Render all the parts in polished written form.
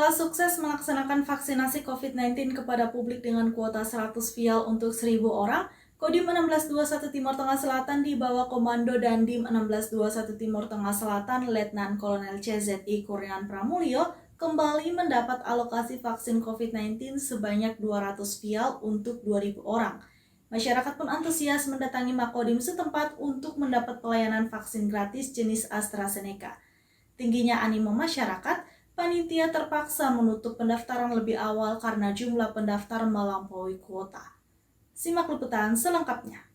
Setelah sukses melaksanakan vaksinasi COVID-19 kepada publik dengan kuota 100 vial untuk 1.000 orang, Kodim 1621 Timur Tengah Selatan di bawah Komando Dandim 1621 Timur Tengah Selatan Letnan Kolonel CZI Kurniawan Pramulyo kembali mendapat alokasi vaksin COVID-19 sebanyak 200 vial untuk 2.000 orang. Masyarakat pun antusias mendatangi Makodim setempat untuk mendapat pelayanan vaksin gratis jenis AstraZeneca. Tingginya animo masyarakat, panitia terpaksa menutup pendaftaran lebih awal karena jumlah pendaftar melampaui kuota. Simak liputan selengkapnya.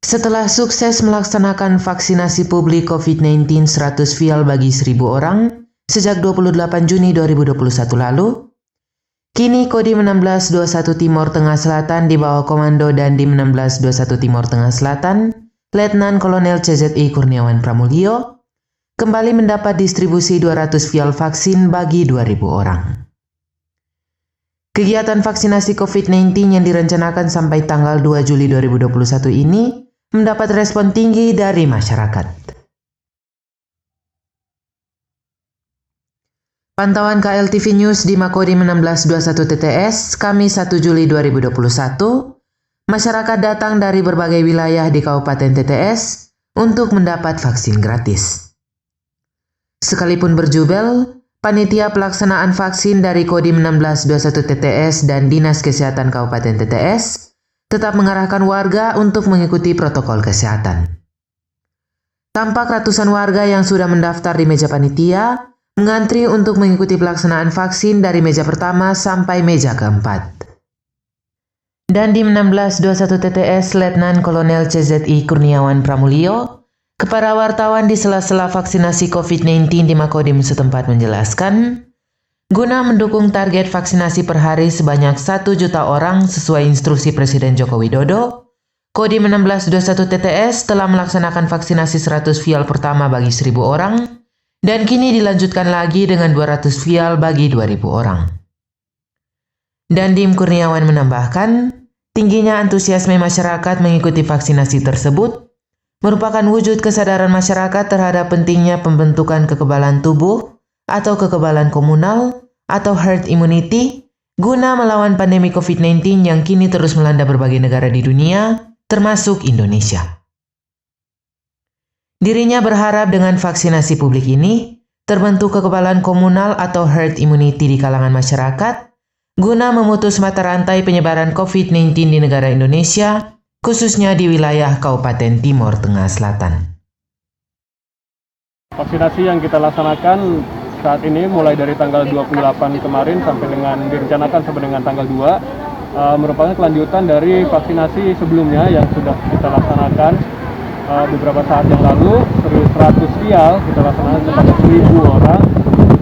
Setelah sukses melaksanakan vaksinasi publik COVID-19 100 vial bagi 1.000 orang sejak 28 Juni 2021 lalu, kini Kodim 1621 Timur Tengah Selatan di bawah Komando Dandim 1621 Timur Tengah Selatan, Letnan Kolonel CZI Kurniawan Pramulyo, kembali mendapat distribusi 200 vial vaksin bagi 2.000 orang. Kegiatan vaksinasi COVID-19 yang direncanakan sampai tanggal 2 Juli 2021 ini mendapat respon tinggi dari masyarakat. Pantauan KLTV News di Makodim 1621 TTS, Kamis 1 Juli 2021, masyarakat datang dari berbagai wilayah di Kabupaten TTS untuk mendapat vaksin gratis. Sekalipun berjubel, panitia pelaksanaan vaksin dari Kodim 1621 TTS dan Dinas Kesehatan Kabupaten TTS tetap mengarahkan warga untuk mengikuti protokol kesehatan. Tampak ratusan warga yang sudah mendaftar di meja panitia mengantri untuk mengikuti pelaksanaan vaksin dari meja pertama sampai meja keempat. Dan di 1621 TTS, Letnan Kolonel CZI Kurniawan Pramulyo kepada wartawan di sela-sela vaksinasi COVID-19 di Makodim setempat menjelaskan, guna mendukung target vaksinasi per hari sebanyak 1 juta orang sesuai instruksi Presiden Joko Widodo, Kodim 1621 TTS telah melaksanakan vaksinasi 100 vial pertama bagi 1.000 orang, dan kini dilanjutkan lagi dengan 200 vial bagi 2.000 orang. Dandim Kurniawan menambahkan, tingginya antusiasme masyarakat mengikuti vaksinasi tersebut merupakan wujud kesadaran masyarakat terhadap pentingnya pembentukan kekebalan tubuh atau kekebalan komunal atau herd immunity guna melawan pandemi COVID-19 yang kini terus melanda berbagai negara di dunia, termasuk Indonesia. Dirinya berharap dengan vaksinasi publik ini terbentuk kekebalan komunal atau herd immunity di kalangan masyarakat guna memutus mata rantai penyebaran COVID-19 di negara Indonesia, khususnya di wilayah Kabupaten Timur Tengah Selatan. Vaksinasi yang kita laksanakan saat ini mulai dari tanggal 28 kemarin sampai dengan direncanakan sampai dengan tanggal 2 merupakan kelanjutan dari vaksinasi sebelumnya yang sudah kita laksanakan beberapa saat yang lalu. 100 vial kita laksanakan kepada 1.000 orang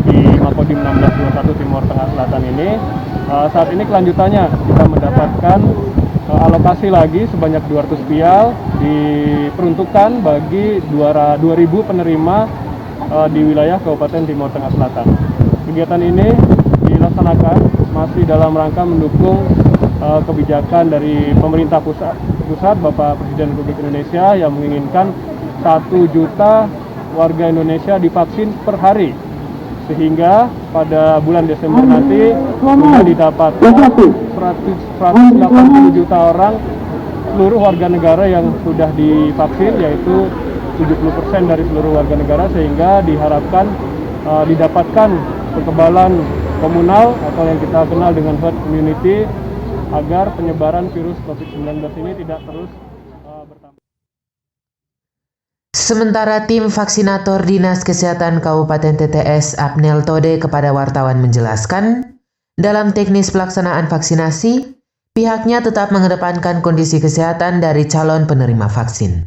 di Makodim 1621 Timur Tengah Selatan ini. Saat ini kelanjutannya kita mendapatkan alokasi lagi sebanyak 200 vial diperuntukkan bagi 2.000 penerima di wilayah Kabupaten Timur Tengah Selatan. Kegiatan ini dilaksanakan masih dalam rangka mendukung kebijakan dari pemerintah pusat Bapak Presiden Republik Indonesia yang menginginkan 1 juta warga Indonesia divaksin per hari, sehingga pada bulan Desember nanti sudah didapatkan 180 juta orang seluruh warga negara yang sudah divaksin, yaitu 70% dari seluruh warga negara, sehingga diharapkan didapatkan kekebalan komunal atau yang kita kenal dengan herd immunity agar penyebaran virus COVID-19 ini tidak terus bertambah. Sementara tim vaksinator Dinas Kesehatan Kabupaten TTS Abnel Tode kepada wartawan menjelaskan, dalam teknis pelaksanaan vaksinasi, pihaknya tetap mengedepankan kondisi kesehatan dari calon penerima vaksin.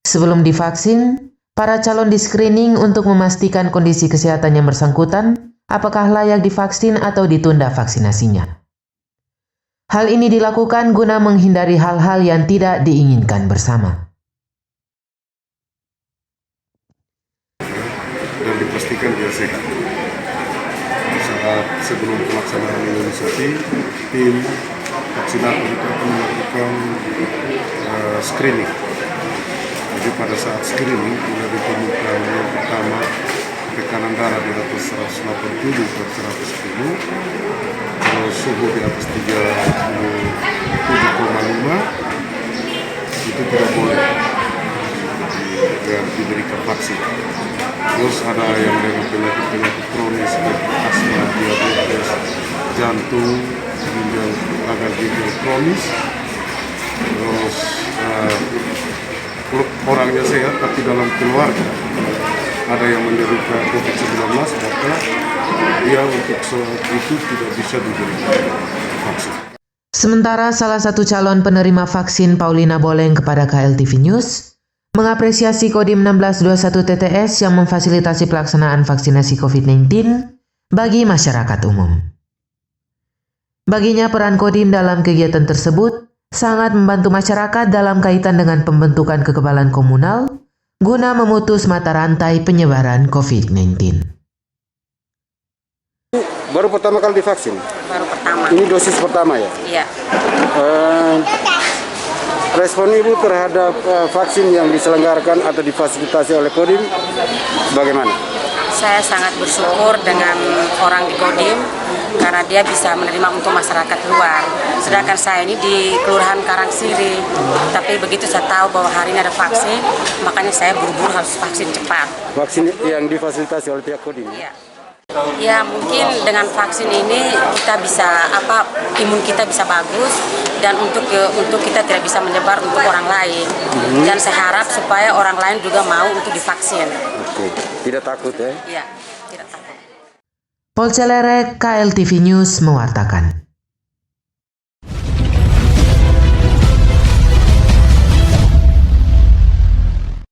Sebelum divaksin, para calon di-screening untuk memastikan kondisi kesehatan yang bersangkutan, apakah layak divaksin atau ditunda vaksinasinya. Hal ini dilakukan guna menghindari hal-hal yang tidak diinginkan bersama. Dan dipastikan dia sehat. Saat sebelum pelaksanaan imunisasi, tim vaksinator itu akan melakukan screening. Jadi pada saat screening, bila ditemukan yang pertama tekanan darah di atas 180/110, terus suhu di atas 37,5, itu tidak boleh diberikan vaksin. Terus ada yang dengan penyakit kronis seperti asma, diabetes, jantung, ginjal kronis. Terus orangnya sehat tapi dalam keluarga ada yang menderita COVID-19, maka dia untuk itu tidak bisa diberikan vaksin. Sementara salah satu calon penerima vaksin Paulina Boleng kepada KLTV News mengapresiasi Kodim 1621 TTS yang memfasilitasi pelaksanaan vaksinasi COVID-19 bagi masyarakat umum. Baginya peran Kodim dalam kegiatan tersebut sangat membantu masyarakat dalam kaitan dengan pembentukan kekebalan komunal guna memutus mata rantai penyebaran COVID-19. Baru pertama kali divaksin? Baru pertama. Ini dosis pertama ya? Iya. Respon Ibu terhadap vaksin yang diselenggarakan atau difasilitasi oleh Kodim bagaimana? Saya sangat bersyukur dengan orang di Kodim karena dia bisa menerima untuk masyarakat luar. Sedangkan saya ini di Kelurahan Karangsiri. Tapi begitu saya tahu bahwa hari ini ada vaksin, makanya saya buru-buru harus vaksin cepat. Vaksin yang difasilitasi oleh pihak Kodim? Iya. Ya mungkin dengan vaksin ini kita bisa imun kita bisa bagus dan untuk kita tidak bisa menyebar untuk orang lain. Dan saya harap supaya orang lain juga mau untuk divaksin. Oke, tidak takut ya? Iya, tidak takut. Polcelere KLTV News mewartakan.